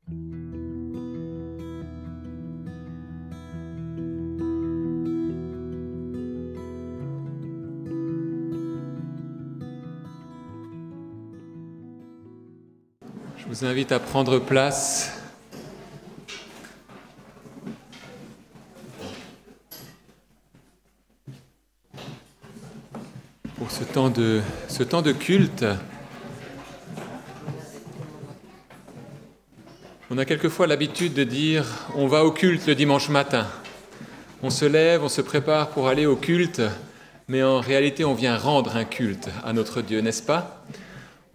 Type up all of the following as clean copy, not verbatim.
Je vous invite à prendre place. Pour ce temps de culte. On a quelquefois l'habitude de dire « on va au culte le dimanche matin ». On se lève, on se prépare pour aller au culte, mais en réalité on vient rendre un culte à notre Dieu, n'est-ce pas ?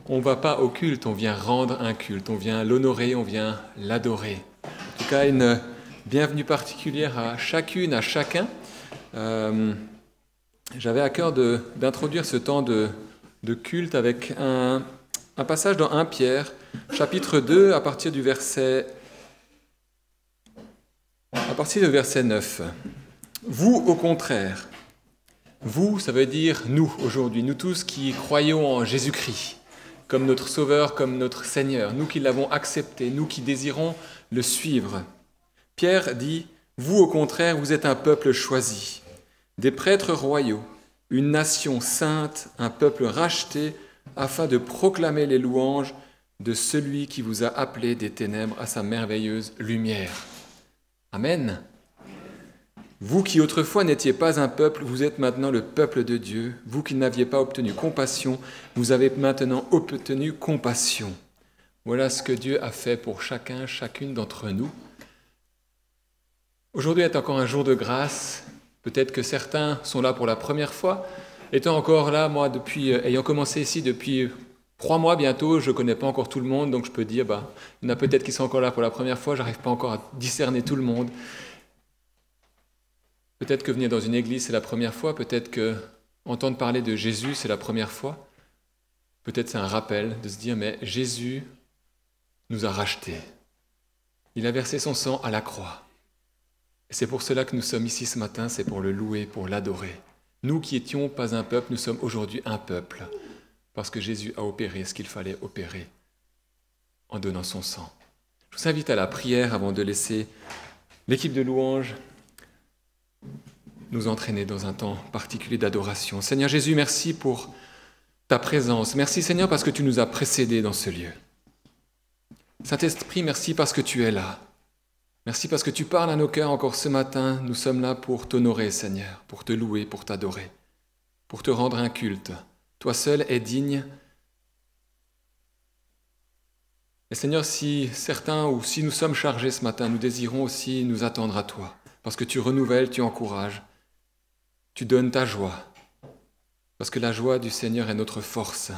On ne va pas au culte, on vient rendre un culte, on vient l'honorer, on vient l'adorer. En tout cas, une bienvenue particulière à chacune, à chacun. J'avais à cœur d'introduire ce temps de culte avec un passage dans 1 Pierre, chapitre 2, à partir du verset 9. Vous, au contraire, vous, ça veut dire nous aujourd'hui, nous tous qui croyons en Jésus-Christ, comme notre Sauveur, comme notre Seigneur, nous qui l'avons accepté, nous qui désirons le suivre. Pierre dit, vous au contraire, vous êtes un peuple choisi, des prêtres royaux, une nation sainte, un peuple racheté, afin de proclamer les louanges de celui qui vous a appelé des ténèbres à sa merveilleuse lumière. Amen. Vous qui autrefois n'étiez pas un peuple, vous êtes maintenant le peuple de Dieu. Vous qui n'aviez pas obtenu compassion, vous avez maintenant obtenu compassion. Voilà ce que Dieu a fait pour chacun, chacune d'entre nous. Aujourd'hui est encore un jour de grâce. Peut-être que certains sont là pour la première fois. Étant encore là, moi, ayant commencé ici depuis 3 mois bientôt, je ne connais pas encore tout le monde, donc je peux dire, il y en a peut-être qui sont encore là pour la première fois, je n'arrive pas encore à discerner tout le monde. Peut-être que venir dans une église, c'est la première fois. Peut-être que entendre parler de Jésus, c'est la première fois. Peut-être c'est un rappel de se dire, mais Jésus nous a rachetés. Il a versé son sang à la croix. Et c'est pour cela que nous sommes ici ce matin, c'est pour le louer, pour l'adorer. Nous qui étions pas un peuple, nous sommes aujourd'hui un peuple. Parce que Jésus a opéré ce qu'il fallait opérer en donnant son sang. Je vous invite à la prière avant de laisser l'équipe de louanges nous entraîner dans un temps particulier d'adoration. Seigneur Jésus, merci pour ta présence. Merci Seigneur parce que tu nous as précédés dans ce lieu. Saint-Esprit, merci parce que tu es là. Merci parce que tu parles à nos cœurs encore ce matin. Nous sommes là pour t'honorer Seigneur, pour te louer, pour t'adorer, pour te rendre un culte. Toi seul es digne. Et Seigneur, si certains ou si nous sommes chargés ce matin, nous désirons aussi nous attendre à toi. Parce que tu renouvelles, tu encourages, tu donnes ta joie. Parce que la joie du Seigneur est notre force.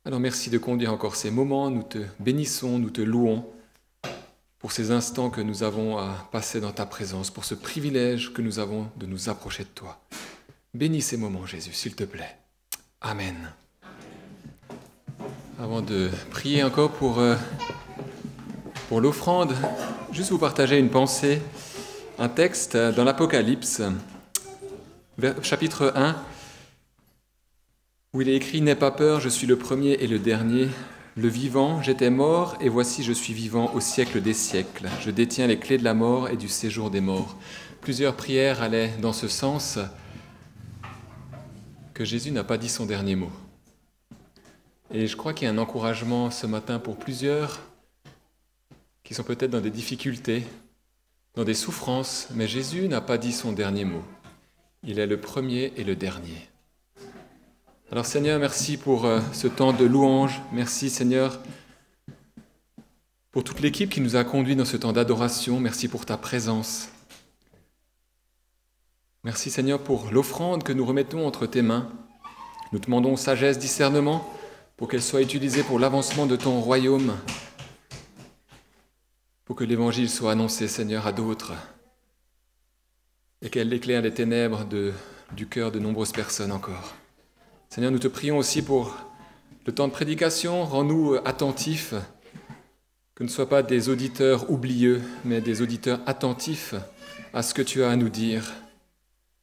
Alors merci de conduire encore ces moments, nous te bénissons, nous te louons pour ces instants que nous avons à passer dans ta présence, pour ce privilège que nous avons de nous approcher de toi. Bénis ces moments, Jésus, s'il te plaît. Amen. Avant de prier encore pour l'offrande, juste vous partager une pensée, un texte dans l'Apocalypse, chapitre 1, où il est écrit « N'aie pas peur, je suis le premier et le dernier, le vivant, j'étais mort, et voici je suis vivant au siècle des siècles. Je détiens les clés de la mort et du séjour des morts. » Plusieurs prières allaient dans ce sens que Jésus n'a pas dit son dernier mot. Et je crois qu'il y a un encouragement ce matin pour plusieurs qui sont peut-être dans des difficultés, dans des souffrances, mais Jésus n'a pas dit son dernier mot. Il est le premier et le dernier. Alors Seigneur, merci pour ce temps de louange. Merci Seigneur pour toute l'équipe qui nous a conduits dans ce temps d'adoration. Merci pour ta présence. Merci Seigneur pour l'offrande que nous remettons entre tes mains. Nous te demandons sagesse, discernement, pour qu'elle soit utilisée pour l'avancement de ton royaume, pour que l'Évangile soit annoncé, Seigneur, à d'autres, et qu'elle éclaire les ténèbres du cœur de nombreuses personnes encore. Seigneur, nous te prions aussi pour le temps de prédication. Rends-nous attentifs, que ne soient pas des auditeurs oublieux, mais des auditeurs attentifs à ce que tu as à nous dire.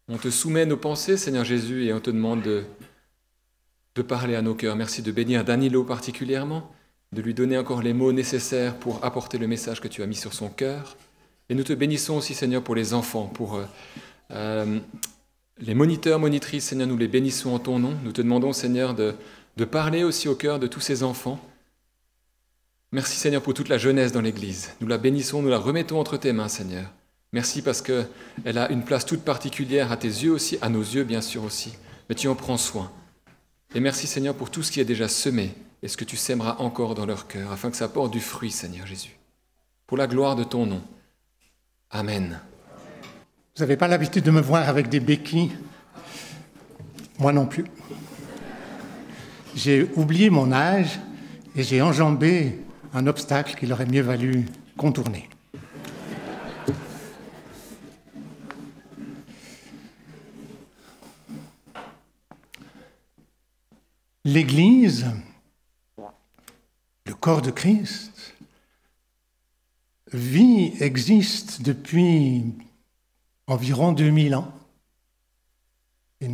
On te soumet nos pensées, Seigneur Jésus, et on te demande de parler à nos cœurs. Merci de bénir Danilo particulièrement, de lui donner encore les mots nécessaires pour apporter le message que tu as mis sur son cœur. Et nous te bénissons aussi, Seigneur, pour les enfants, pour les moniteurs, monitrices, Seigneur, nous les bénissons en ton nom. Nous te demandons, Seigneur, de parler aussi au cœur de tous ces enfants. Merci, Seigneur, pour toute la jeunesse dans l'Église. Nous la bénissons, nous la remettons entre tes mains, Seigneur. Merci parce qu'elle a une place toute particulière à tes yeux aussi, à nos yeux bien sûr aussi. Mais tu en prends soin. Et merci, Seigneur, pour tout ce qui est déjà semé et ce que tu sèmeras encore dans leur cœur, afin que ça porte du fruit, Seigneur Jésus. Pour la gloire de ton nom. Amen. Vous n'avez pas l'habitude de me voir avec des béquilles? Moi non plus. J'ai oublié mon âge et j'ai enjambé un obstacle qu'il aurait mieux valu contourner. L'Église, le corps de Christ, existe depuis environ 2000 ans. Et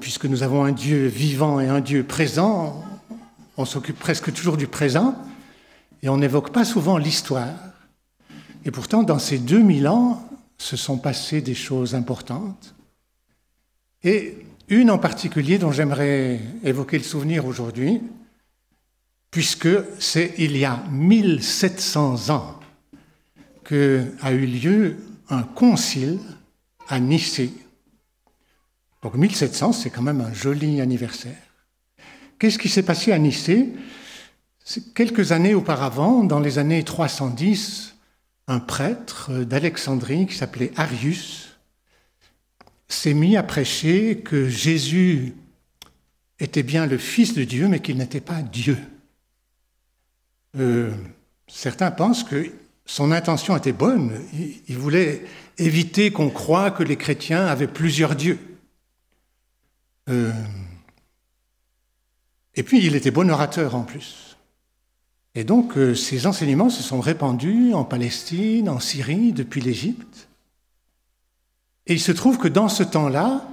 puisque nous avons un Dieu vivant et un Dieu présent, on s'occupe presque toujours du présent et on n'évoque pas souvent l'histoire. Et pourtant, dans ces 2000 ans, se sont passées des choses importantes. Et une en particulier dont j'aimerais évoquer le souvenir aujourd'hui, puisque c'est il y a 1700 ans qu'a eu lieu un concile à Nicée. Donc 1700, c'est quand même un joli anniversaire. Qu'est-ce qui s'est passé à Nicée? Quelques années auparavant, dans les années 310, un prêtre d'Alexandrie qui s'appelait Arius s'est mis à prêcher que Jésus était bien le Fils de Dieu, mais qu'il n'était pas Dieu. Certains pensent que son intention était bonne. Il voulait éviter qu'on croie que les chrétiens avaient plusieurs dieux. Et puis, il était bon orateur en plus. Et donc, ces enseignements se sont répandus en Palestine, en Syrie, depuis l'Égypte. Et il se trouve que dans ce temps-là,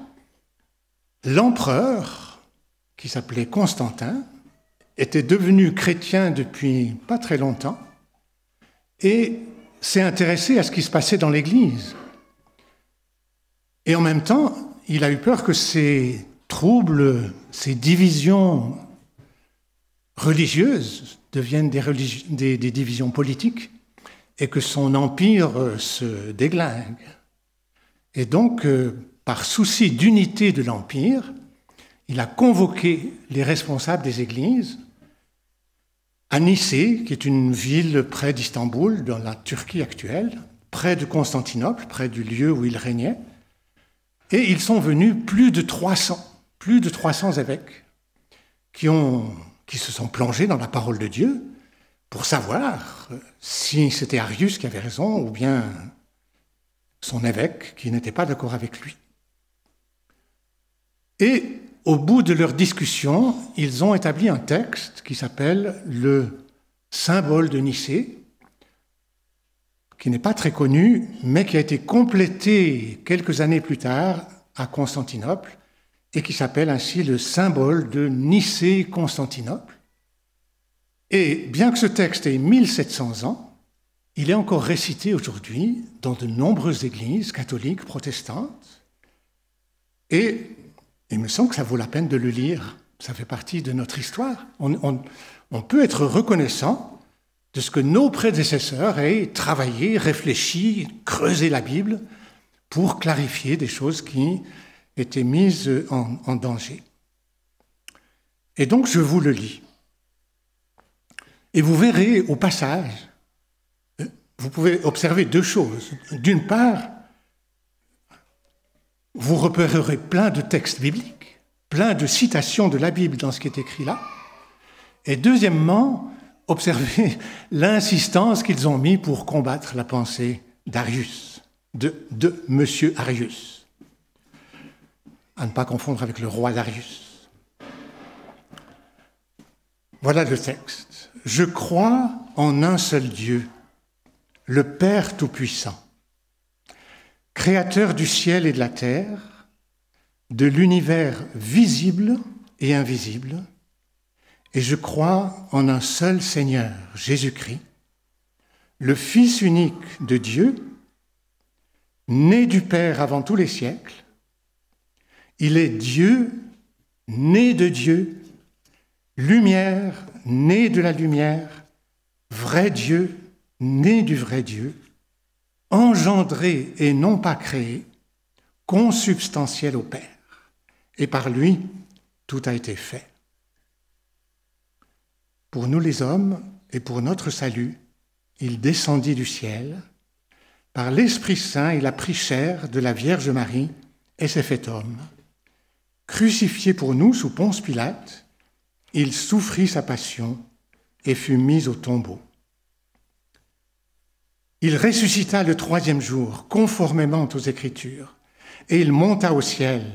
l'empereur, qui s'appelait Constantin, était devenu chrétien depuis pas très longtemps et s'est intéressé à ce qui se passait dans l'Église. Et en même temps, il a eu peur que ces troubles, ces divisions religieuses deviennent des divisions politiques et que son empire se déglingue. Et donc, par souci d'unité de l'empire, il a convoqué les responsables des églises à Nicée, qui est une ville près d'Istanbul, dans la Turquie actuelle, près de Constantinople, près du lieu où il régnait. Et ils sont venus plus de 300 évêques qui se sont plongés dans la parole de Dieu pour savoir si c'était Arius qui avait raison ou bien son évêque qui n'était pas d'accord avec lui. Et au bout de leur discussion, ils ont établi un texte qui s'appelle le symbole de Nicée, qui n'est pas très connu, mais qui a été complété quelques années plus tard à Constantinople, et qui s'appelle ainsi le symbole de Nicée-Constantinople. Et bien que ce texte ait 1700 ans, il est encore récité aujourd'hui dans de nombreuses églises catholiques, protestantes, et il me semble que ça vaut la peine de le lire. Ça fait partie de notre histoire. On peut être reconnaissant de ce que nos prédécesseurs aient travaillé, réfléchi, creusé la Bible pour clarifier des choses qui étaient mises en danger. Et donc, je vous le lis. Et vous verrez au passage, vous pouvez observer deux choses. D'une part, vous repérerez plein de textes bibliques, plein de citations de la Bible dans ce qui est écrit là. Et deuxièmement, observez l'insistance qu'ils ont mis pour combattre la pensée d'Arius, de Monsieur Arius. À ne pas confondre avec le roi Darius. Voilà le texte. « Je crois en un seul Dieu, le Père Tout-Puissant, créateur du ciel et de la terre, de l'univers visible et invisible, et je crois en un seul Seigneur, Jésus-Christ, le Fils unique de Dieu, né du Père avant tous les siècles. Il est Dieu, né de Dieu, lumière, né de la lumière, vrai Dieu, né du vrai Dieu, engendré et non pas créé, consubstantiel au Père. Et par lui, tout a été fait. Pour nous les hommes et pour notre salut, il descendit du ciel. Par l'Esprit Saint, il a pris chair de la Vierge Marie et s'est fait homme. Crucifié pour nous sous Ponce Pilate, il souffrit sa passion et fut mis au tombeau. Il ressuscita le 3e jour, conformément aux Écritures, et il monta au ciel.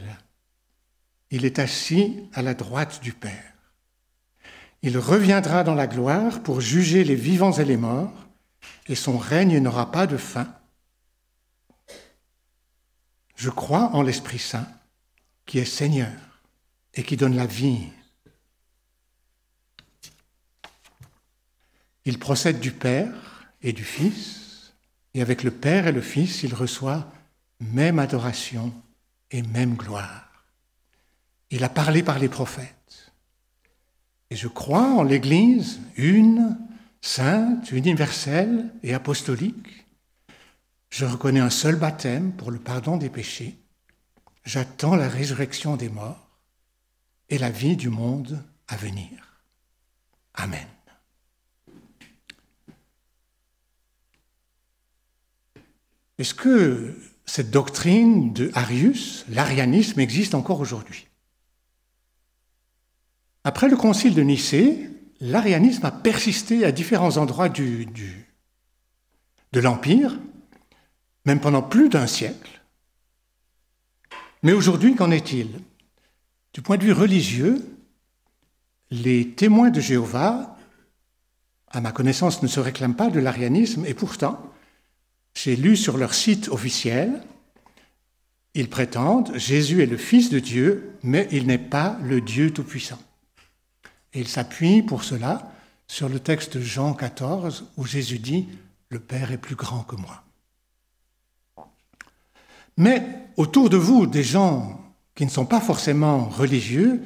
Il est assis à la droite du Père. Il reviendra dans la gloire pour juger les vivants et les morts, et son règne n'aura pas de fin. Je crois en l'Esprit Saint, qui est Seigneur et qui donne la vie. Il procède du Père et du Fils, et avec le Père et le Fils, il reçoit même adoration et même gloire. Il a parlé par les prophètes. Et je crois en l'Église une, sainte, universelle et apostolique. Je reconnais un seul baptême pour le pardon des péchés. J'attends la résurrection des morts et la vie du monde à venir. Amen. Est-ce que cette doctrine de Arius, l'arianisme, existe encore aujourd'hui? Après le concile de Nicée, l'arianisme a persisté à différents endroits de l'Empire, même pendant plus d'un siècle. Mais aujourd'hui, qu'en est-il? Du point de vue religieux, les témoins de Jéhovah, à ma connaissance, ne se réclament pas de l'arianisme, et pourtant, j'ai lu sur leur site officiel, ils prétendent Jésus est le Fils de Dieu, mais il n'est pas le Dieu Tout-Puissant. Et ils s'appuient pour cela sur le texte de Jean 14, où Jésus dit « Le Père est plus grand que moi ». Mais autour de vous, des gens qui ne sont pas forcément religieux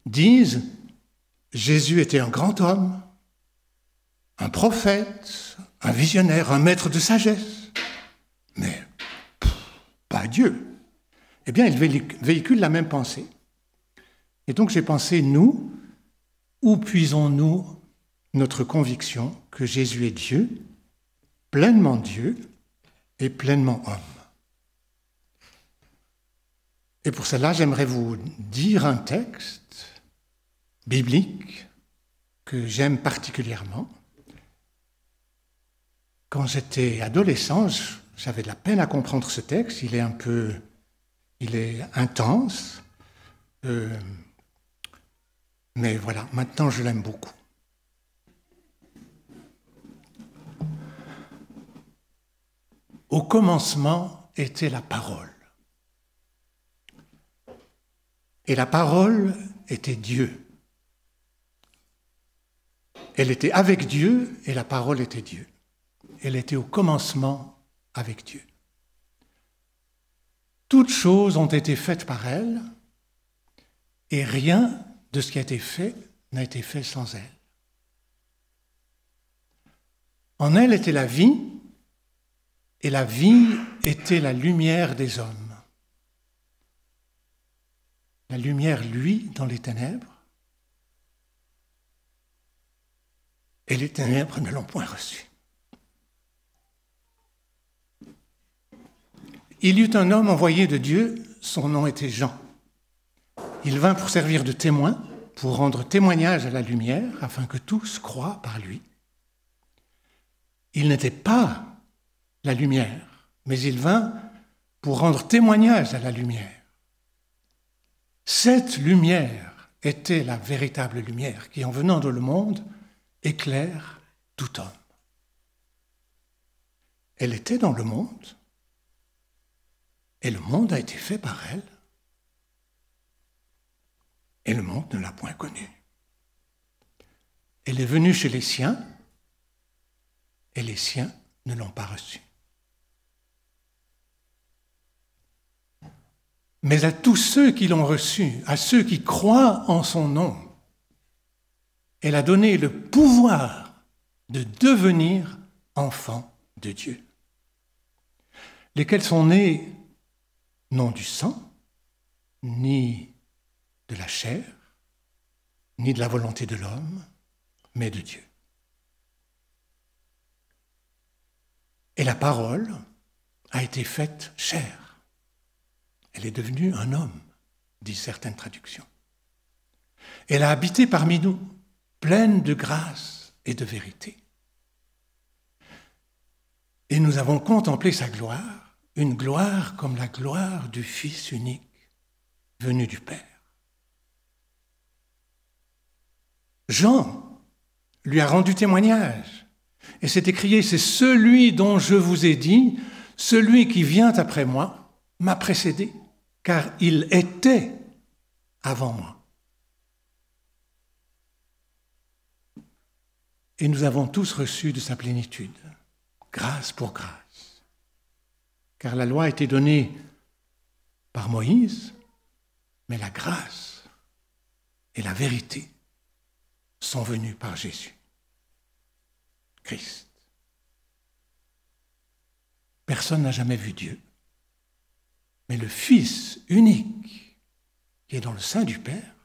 disent « Jésus était un grand homme, un prophète, un visionnaire, un maître de sagesse, mais pas Dieu ». Eh bien, ils véhiculent la même pensée. Et donc j'ai pensé, nous, où puisons-nous notre conviction que Jésus est Dieu et pleinement homme? Et pour cela, j'aimerais vous dire un texte biblique que j'aime particulièrement. Quand j'étais adolescent, j'avais de la peine à comprendre ce texte. Il est intense. Mais voilà, maintenant je l'aime beaucoup. Au commencement était la parole. Et la parole était Dieu. Elle était avec Dieu et la parole était Dieu. Elle était au commencement avec Dieu. Toutes choses ont été faites par elle et rien de ce qui a été fait n'a été fait sans elle. En elle était la vie, et la vie était la lumière des hommes. La lumière, lui, dans les ténèbres, et les ténèbres ne l'ont point reçue. Il y eut un homme envoyé de Dieu, son nom était Jean. Il vint pour servir de témoin, pour rendre témoignage à la lumière, afin que tous croient par lui. Il n'était pas la lumière, mais il vint pour rendre témoignage à la lumière. Cette lumière était la véritable lumière qui, en venant dans le monde, éclaire tout homme. Elle était dans le monde, et le monde a été fait par elle, et le monde ne l'a point connue. Elle est venue chez les siens, et les siens ne l'ont pas reçue. Mais à tous ceux qui l'ont reçue, à ceux qui croient en son nom, elle a donné le pouvoir de devenir enfants de Dieu, lesquels sont nés non du sang, ni de la chair, ni de la volonté de l'homme, mais de Dieu. Et la parole a été faite chair. Elle est devenue un homme, disent certaines traductions. Elle a habité parmi nous, pleine de grâce et de vérité. Et nous avons contemplé sa gloire, une gloire comme la gloire du Fils unique, venu du Père. Jean lui a rendu témoignage, et c'est écrié, c'est celui dont je vous ai dit, celui qui vient après moi m'a précédé, car il était avant moi. Et nous avons tous reçu de sa plénitude, grâce pour grâce. Car la loi a été donnée par Moïse, mais la grâce et la vérité sont venues par Jésus, Christ. Personne n'a jamais vu Dieu, mais le Fils unique qui est dans le sein du Père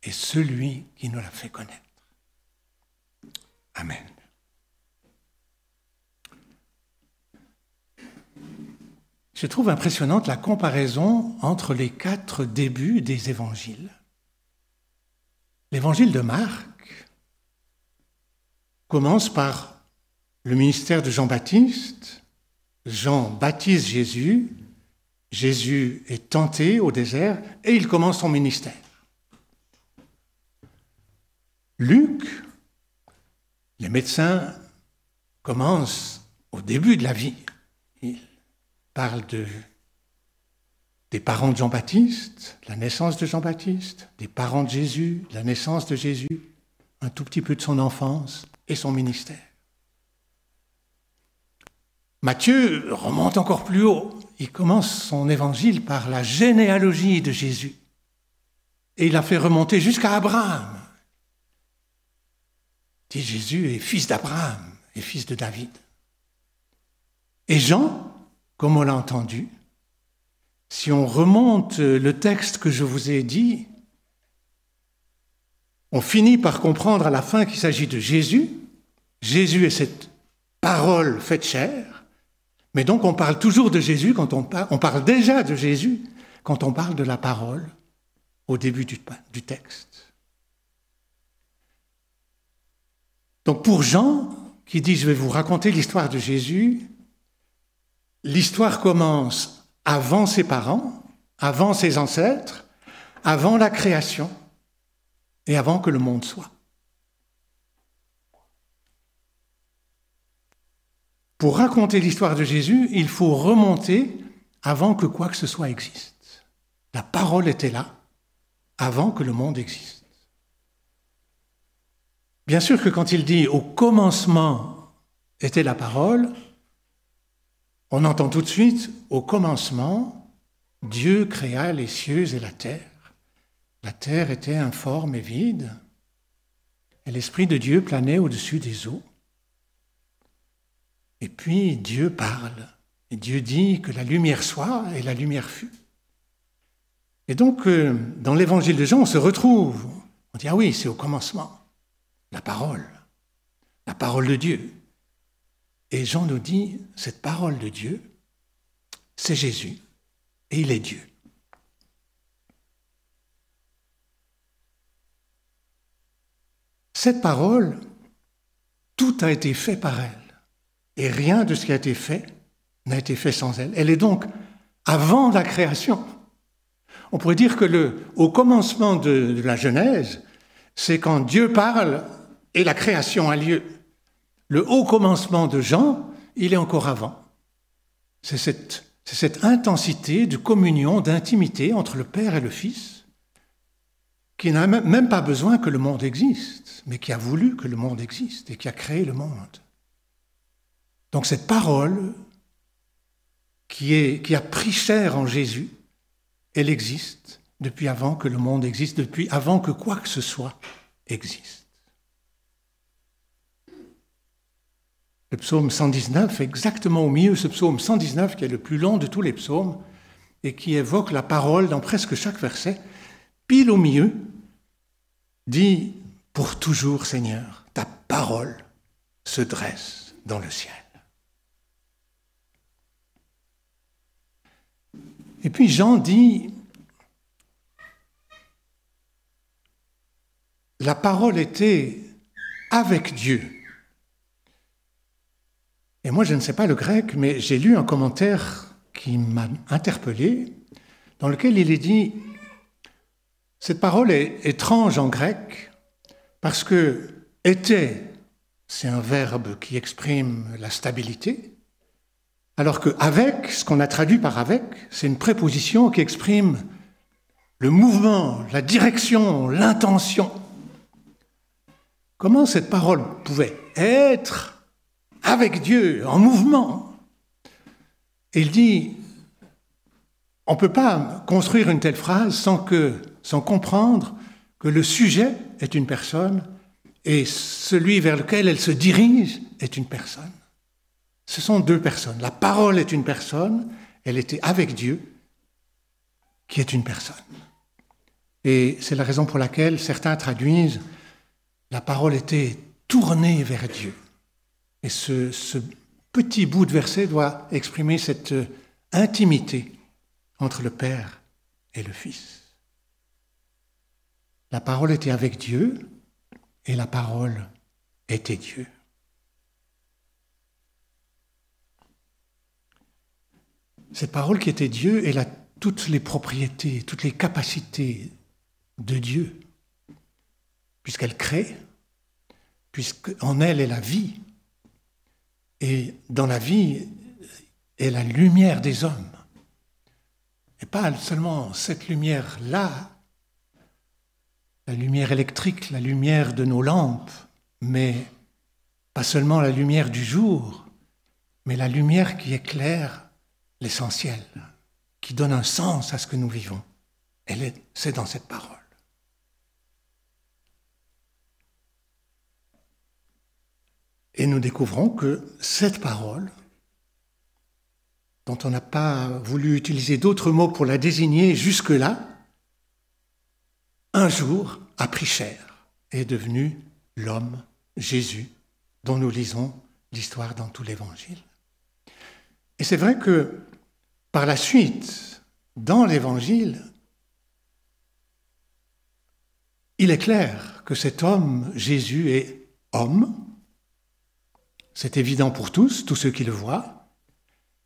est celui qui nous l'a fait connaître. Amen. Je trouve impressionnante la comparaison entre les 4 débuts des évangiles. L'évangile de Marc commence par le ministère de Jean-Baptiste. Jean baptise Jésus. Jésus est tenté au désert et il commence son ministère. Luc, les médecins commencent au début de la vie. Ils parlent des parents de Jean-Baptiste, la naissance de Jean-Baptiste, des parents de Jésus, la naissance de Jésus, un tout petit peu de son enfance et son ministère. Matthieu remonte encore plus haut. Il commence son évangile par la généalogie de Jésus. Et il la fait remonter jusqu'à Abraham. Il dit Jésus est fils d'Abraham et fils de David. Et Jean, comme on l'a entendu, si on remonte le texte que je vous ai dit, on finit par comprendre à la fin qu'il s'agit de Jésus. Jésus est cette parole faite chair. Mais donc on parle toujours de Jésus quand on parle déjà de Jésus quand on parle de la parole au début du texte. Donc pour Jean, qui dit « Je vais vous raconter l'histoire de Jésus », l'histoire commence avant ses parents, avant ses ancêtres, avant la création et avant que le monde soit. Pour raconter l'histoire de Jésus, il faut remonter avant que quoi que ce soit existe. La parole était là avant que le monde existe. Bien sûr que quand il dit « au commencement était la parole », on entend tout de suite « au commencement, Dieu créa les cieux et la terre. La terre était informe et vide, et l'Esprit de Dieu planait au-dessus des eaux. Et puis Dieu parle, et Dieu dit que la lumière soit, et la lumière fut. » Et donc, dans l'évangile de Jean, on se retrouve. On dit « ah oui, c'est au commencement. » La parole de Dieu. Et Jean nous dit, cette parole de Dieu, c'est Jésus, et il est Dieu. Cette parole, tout a été fait par elle, et rien de ce qui a été fait n'a été fait sans elle. Elle est donc avant la création. On pourrait dire que au commencement de la Genèse, c'est quand Dieu parle et la création a lieu. Le haut commencement de Jean, il est encore avant. C'est cette intensité de communion, d'intimité entre le Père et le Fils qui n'a même pas besoin que le monde existe. mais qui a voulu que le monde existe et qui a créé le monde. Donc cette parole qui a pris chair en Jésus, elle existe depuis avant que le monde existe, depuis avant que quoi que ce soit existe. Le psaume 119, exactement au milieu, ce psaume 119 qui est le plus long de tous les psaumes et qui évoque la parole dans presque chaque verset, pile au milieu, dit « Pour toujours, Seigneur, ta parole se dresse dans le ciel. » Et puis Jean dit « La parole était avec Dieu. » Et moi, je ne sais pas le grec, mais j'ai lu un commentaire qui m'a interpellé, dans lequel il est dit « Cette parole est étrange en grec, parce que « était », c'est un verbe qui exprime la stabilité, alors que « avec », ce qu'on a traduit par « avec », c'est une préposition qui exprime le mouvement, la direction, l'intention. Comment cette parole pouvait être avec Dieu, en mouvement? Et il dit, on ne peut pas construire une telle phrase sans comprendre que le sujet est une personne et celui vers lequel elle se dirige est une personne. Ce sont deux personnes. La parole est une personne, elle était avec Dieu, qui est une personne. Et c'est la raison pour laquelle certains traduisent « la parole était tournée vers Dieu ». Et ce petit bout de verset doit exprimer cette intimité entre le Père et le Fils. La parole était avec Dieu et la parole était Dieu. Cette parole qui était Dieu, elle a toutes les propriétés, toutes les capacités de Dieu, puisqu'elle crée, puisqu'en elle est la vie. Et dans la vie est la lumière des hommes. Et pas seulement cette lumière-là, la lumière électrique, la lumière de nos lampes, mais pas seulement la lumière du jour, mais la lumière qui éclaire l'essentiel, qui donne un sens à ce que nous vivons. C'est dans cette parole. Et nous découvrons que cette parole, dont on n'a pas voulu utiliser d'autres mots pour la désigner jusque-là, un jour a pris chair et est devenu l'homme, Jésus, dont nous lisons l'histoire dans tout l'Évangile. Et c'est vrai que par la suite, dans l'Évangile, il est clair que cet homme, Jésus, est homme. C'est évident pour tous ceux qui le voient.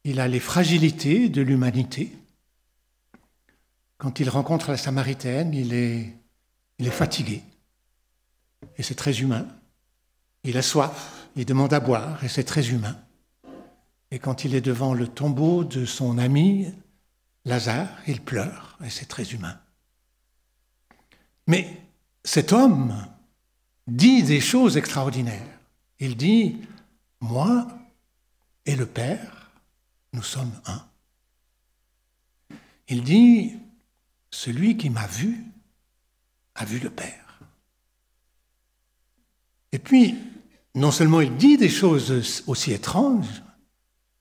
Il a les fragilités de l'humanité. Quand il rencontre la Samaritaine, il est fatigué. Et c'est très humain. Il a soif, il demande à boire, et c'est très humain. Et quand il est devant le tombeau de son ami, Lazare, il pleure, et c'est très humain. Mais cet homme dit des choses extraordinaires. Il dit « Moi et le Père, nous sommes un ». Il dit « Celui qui m'a vu a vu le Père ». Et puis, non seulement il dit des choses aussi étranges,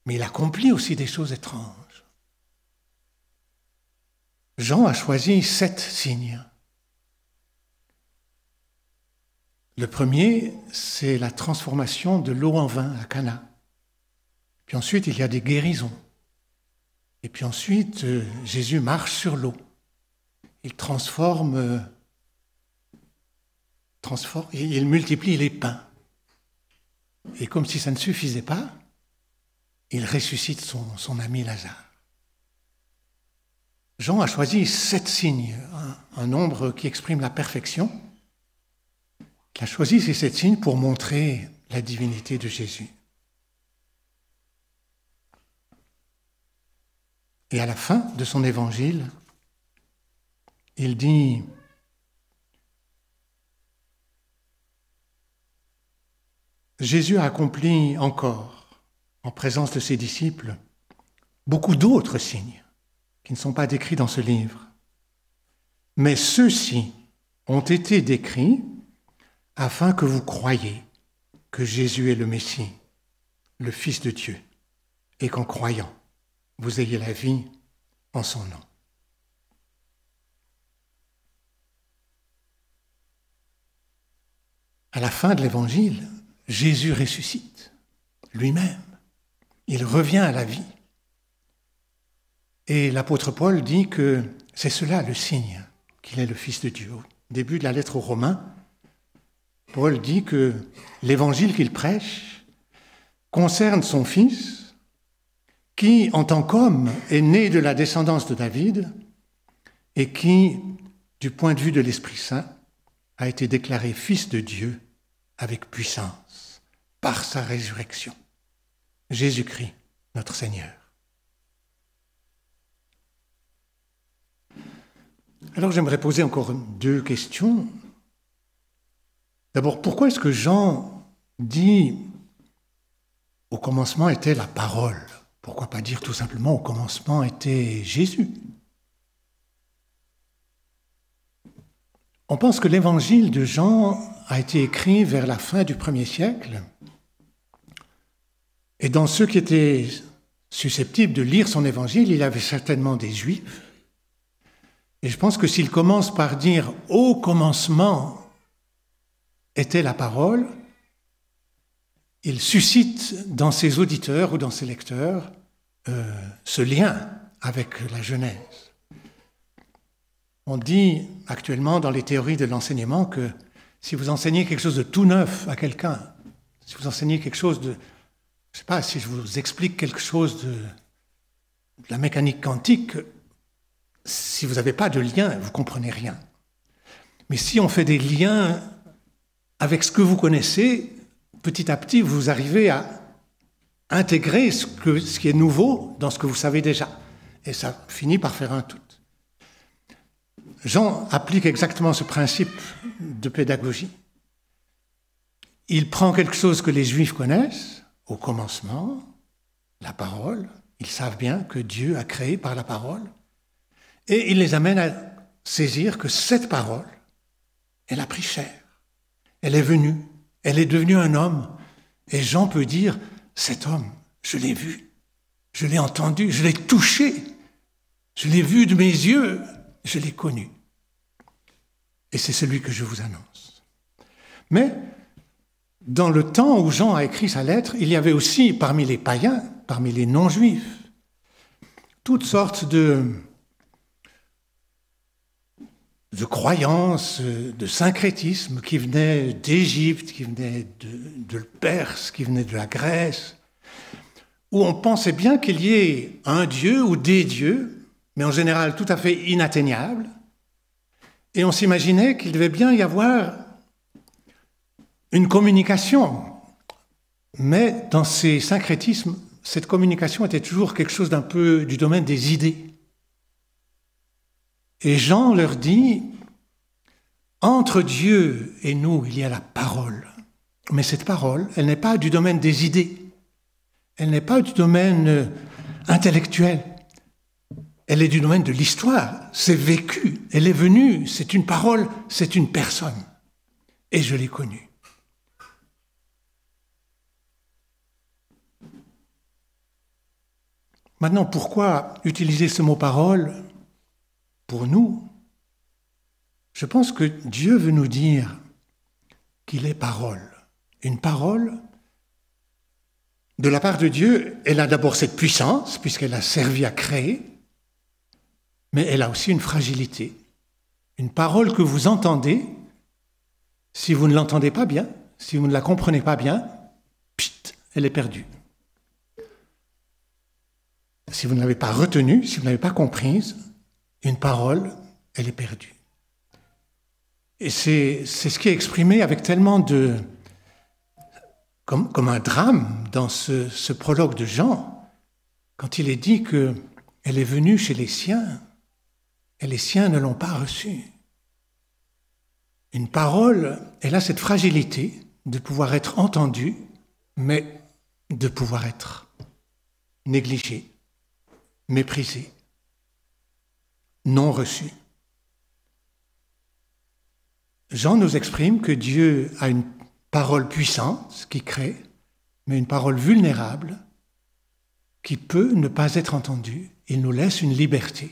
mais il accomplit aussi des choses étranges. Jean a choisi 7 signes. Le premier, c'est la transformation de l'eau en vin à Cana. Puis ensuite, il y a des guérisons. Et puis ensuite, Jésus marche sur l'eau. Il il multiplie les pains. Et comme si ça ne suffisait pas, il ressuscite son ami Lazare. Jean a choisi 7 signes, un nombre qui exprime la perfection. Il a choisi ces 7 signes pour montrer la divinité de Jésus. Et à la fin de son évangile, il dit Jésus a accompli encore, en présence de ses disciples, beaucoup d'autres signes qui ne sont pas décrits dans ce livre. Mais ceux-ci ont été décrits afin que vous croyiez que Jésus est le Messie, le Fils de Dieu, et qu'en croyant, vous ayez la vie en son nom. À la fin de l'Évangile, Jésus ressuscite lui-même. Il revient à la vie. Et l'apôtre Paul dit que c'est cela le signe qu'il est le Fils de Dieu. Au début de la lettre aux Romains, Paul dit que l'évangile qu'il prêche concerne son Fils qui, en tant qu'homme, est né de la descendance de David et qui, du point de vue de l'Esprit Saint, a été déclaré Fils de Dieu avec puissance par sa résurrection. Jésus-Christ, notre Seigneur. Alors j'aimerais poser encore 2 questions. D'abord, pourquoi est-ce que Jean dit « au commencement était la parole » ? Pourquoi pas dire tout simplement « au commencement était Jésus » ? On pense que l'évangile de Jean a été écrit vers la fin du 1er siècle. Et dans ceux qui étaient susceptibles de lire son évangile, il y avait certainement des Juifs. Et je pense que s'il commence par dire « au commencement était la parole », il suscite dans ses auditeurs ou dans ses lecteurs ce lien avec la Genèse. On dit actuellement dans les théories de l'enseignement que si vous enseignez quelque chose de tout neuf à quelqu'un, si vous enseignez quelque chose de... Je ne sais pas, si je vous explique quelque chose de la mécanique quantique, si vous n'avez pas de lien, vous ne comprenez rien. Mais si on fait des liens avec ce que vous connaissez, petit à petit, vous arrivez à intégrer ce qui est nouveau dans ce que vous savez déjà. Et ça finit par faire un tout. Jean applique exactement ce principe de pédagogie. Il prend quelque chose que les Juifs connaissent, au commencement, la parole. Ils savent bien que Dieu a créé par la parole. Et il les amène à saisir que cette parole, elle a pris chair. Elle est venue. Elle est devenue un homme. Et Jean peut dire, cet homme, je l'ai vu. Je l'ai entendu. Je l'ai touché. Je l'ai vu de mes yeux. Je l'ai connu. Et c'est celui que je vous annonce. Mais, dans le temps où Jean a écrit sa lettre, il y avait aussi, parmi les païens, parmi les non-juifs, toutes sortes de croyances, de syncrétisme qui venaient d'Égypte, qui venaient de Perse, qui venaient de la Grèce, où on pensait bien qu'il y ait un dieu ou des dieux, mais en général tout à fait inatteignables, et on s'imaginait qu'il devait bien y avoir une communication. Mais dans ces syncrétismes, cette communication était toujours quelque chose d'un peu du domaine des idées. Et Jean leur dit, entre Dieu et nous, il y a la parole. Mais cette parole, elle n'est pas du domaine des idées. Elle n'est pas du domaine intellectuel. Elle est du domaine de l'histoire. C'est vécu. Elle est venue. C'est une parole. C'est une personne. Et je l'ai connue. Maintenant, pourquoi utiliser ce mot parole pour nous? Je pense que Dieu veut nous dire qu'il est parole. Une parole, de la part de Dieu, elle a d'abord cette puissance, puisqu'elle a servi à créer, mais elle a aussi une fragilité. Une parole que vous entendez, si vous ne l'entendez pas bien, si vous ne la comprenez pas bien, pchit, elle est perdue. Si vous ne l'avez pas retenue, si vous ne l'avez pas comprise, une parole, elle est perdue. Et c'est ce qui est exprimé avec tellement de... comme un drame dans ce prologue de Jean, quand il est dit qu'elle est venue chez les siens, et les siens ne l'ont pas reçue. Une parole, elle a cette fragilité de pouvoir être entendue, mais de pouvoir être négligé, méprisé, non reçu. Jean nous exprime que Dieu a une parole puissante qui crée, mais une parole vulnérable qui peut ne pas être entendue. Il nous laisse une liberté.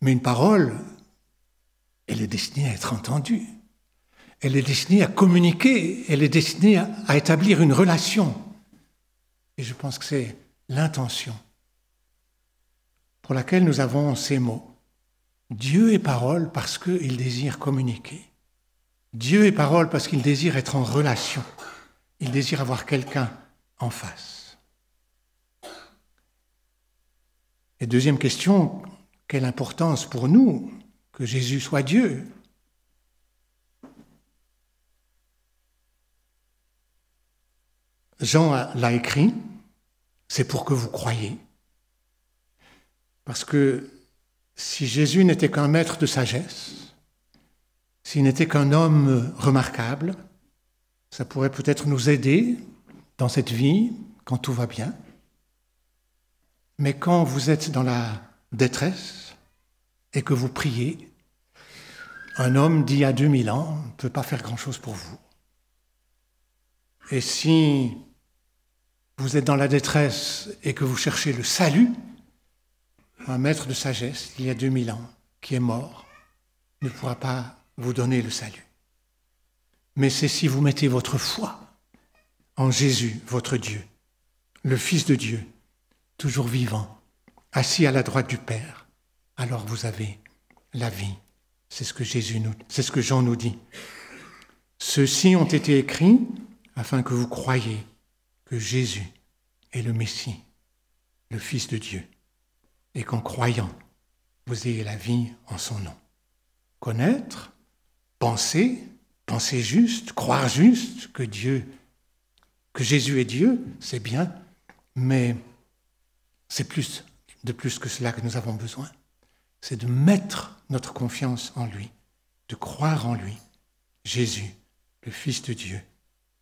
Mais une parole, elle est destinée à être entendue. Elle est destinée à communiquer. Elle est destinée à établir une relation. Et je pense que c'est l'intention pour laquelle nous avons ces mots. Dieu est parole parce qu'il désire communiquer. Dieu est parole parce qu'il désire être en relation. Il désire avoir quelqu'un en face. Et deuxième question, quelle importance pour nous que Jésus soit Dieu? Jean l'a écrit, c'est pour que vous croyiez. Parce que si Jésus n'était qu'un maître de sagesse, s'il n'était qu'un homme remarquable, ça pourrait peut-être nous aider dans cette vie quand tout va bien. Mais quand vous êtes dans la détresse et que vous priez, un homme d'il y a 2000 ans ne peut pas faire grand-chose pour vous. Et si vous êtes dans la détresse et que vous cherchez le salut, un maître de sagesse, il y a 2000 ans, qui est mort, ne pourra pas vous donner le salut. Mais c'est si vous mettez votre foi en Jésus, votre Dieu, le Fils de Dieu, toujours vivant, assis à la droite du Père, alors vous avez la vie. C'est ce que Jean nous dit. Ceux-ci ont été écrits afin que vous croyiez que Jésus est le Messie, le Fils de Dieu, et qu'en croyant, vous ayez la vie en son nom. Connaître, penser juste, croire juste que Jésus est Dieu, c'est bien, mais c'est plus que cela que nous avons besoin. C'est de mettre notre confiance en lui, de croire en lui, Jésus, le Fils de Dieu,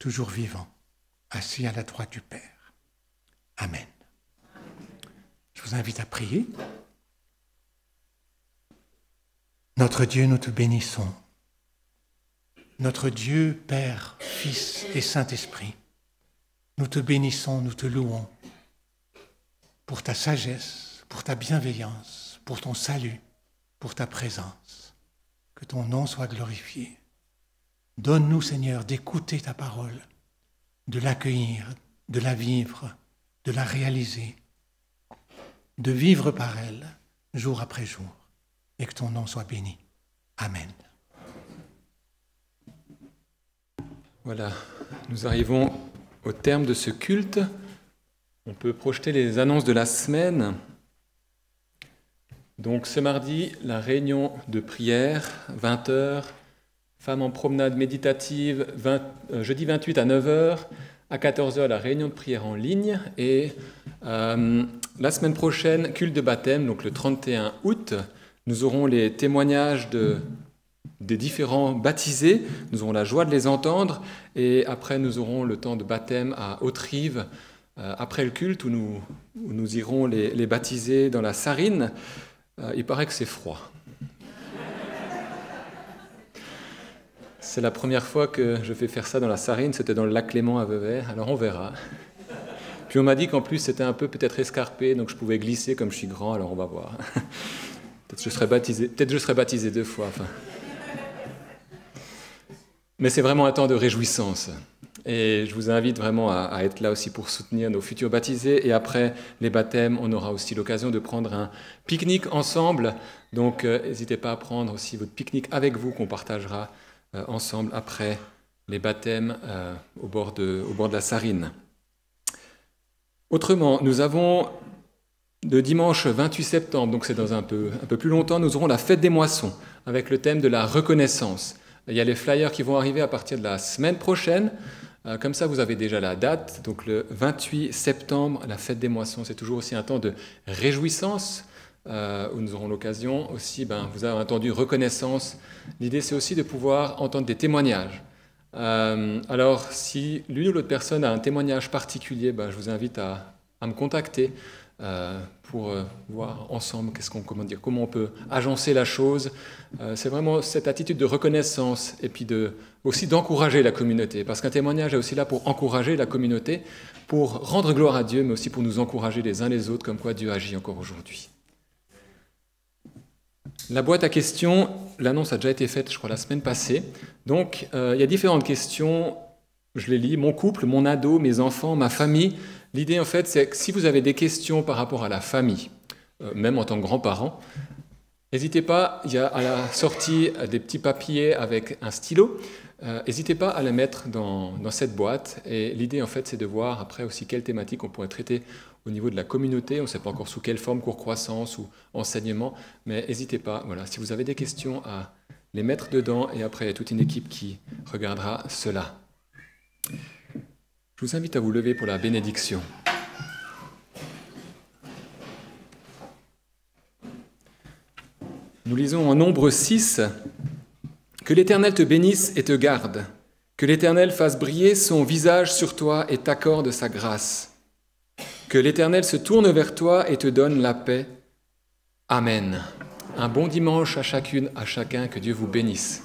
toujours vivant, assis à la droite du Père. Amen. Je vous invite à prier. Notre Dieu, nous te bénissons. Notre Dieu, Père, Fils et Saint-Esprit, nous te bénissons, nous te louons pour ta sagesse, pour ta bienveillance, pour ton salut, pour ta présence. Que ton nom soit glorifié. Donne-nous, Seigneur, d'écouter ta parole, de l'accueillir, de la vivre, de la réaliser, de vivre par elle, jour après jour, et que ton nom soit béni. Amen. Voilà, nous arrivons au terme de ce culte. On peut projeter les annonces de la semaine. Donc ce mardi, la réunion de prière, 20h, femmes en promenade méditative, jeudi 28 à 9h, à 14h, la réunion de prière en ligne, et la semaine prochaine, culte de baptême, donc le 31 août, nous aurons les témoignages des différents baptisés, nous aurons la joie de les entendre, et après nous aurons le temps de baptême à Haute-Rive, après le culte, où nous irons les baptiser dans la Sarine. Il paraît que c'est froid. C'est la première fois que je vais faire ça dans la Sarine, c'était dans le lac Léman à Vevey, alors on verra. Puis on m'a dit qu'en plus c'était un peu peut-être escarpé, donc je pouvais glisser comme je suis grand, alors on va voir. Peut-être je serai baptisé 2 fois. Enfin. Mais c'est vraiment un temps de réjouissance. Et je vous invite vraiment à être là aussi pour soutenir nos futurs baptisés. Et après les baptêmes, on aura aussi l'occasion de prendre un pique-nique ensemble. Donc n'hésitez pas à prendre aussi votre pique-nique avec vous, qu'on partagera ensemble après les baptêmes au bord de la Sarine. Autrement, nous avons le dimanche 28 septembre, donc c'est dans un peu plus longtemps, nous aurons la fête des moissons avec le thème de la reconnaissance. Il y a les flyers qui vont arriver à partir de la semaine prochaine. Comme ça, vous avez déjà la date. Donc le 28 septembre, la fête des moissons, c'est toujours aussi un temps de réjouissance où nous aurons l'occasion aussi, vous avez entendu, reconnaissance. L'idée, c'est aussi de pouvoir entendre des témoignages Alors, si l'une ou l'autre personne a un témoignage particulier, je vous invite à me contacter pour voir ensemble comment on peut agencer la chose. C'est vraiment cette attitude de reconnaissance et puis aussi d'encourager la communauté, parce qu'un témoignage est aussi là pour encourager la communauté, pour rendre gloire à Dieu, mais aussi pour nous encourager les uns les autres, comme quoi Dieu agit encore aujourd'hui. La boîte à questions, l'annonce a déjà été faite, je crois, la semaine passée. Donc, il y a différentes questions, je les lis. Mon couple, mon ado, mes enfants, ma famille. L'idée, en fait, c'est que si vous avez des questions par rapport à la famille, même en tant que grands-parents, n'hésitez pas, il y a à la sortie des petits papiers avec un stylo. N'hésitez pas à les mettre dans cette boîte. Et l'idée, en fait, c'est de voir après aussi quelles thématiques on pourrait traiter au niveau de la communauté. On ne sait pas encore sous quelle forme, cours croissance ou enseignement, mais n'hésitez pas, voilà, si vous avez des questions, à les mettre dedans, et après, il y a toute une équipe qui regardera cela. Je vous invite à vous lever pour la bénédiction. Nous lisons en Nombre 6, « Que l'Éternel te bénisse et te garde, que l'Éternel fasse briller son visage sur toi et t'accorde sa grâce. Que l'Éternel se tourne vers toi et te donne la paix. Amen. » Un bon dimanche à chacune, à chacun, que Dieu vous bénisse.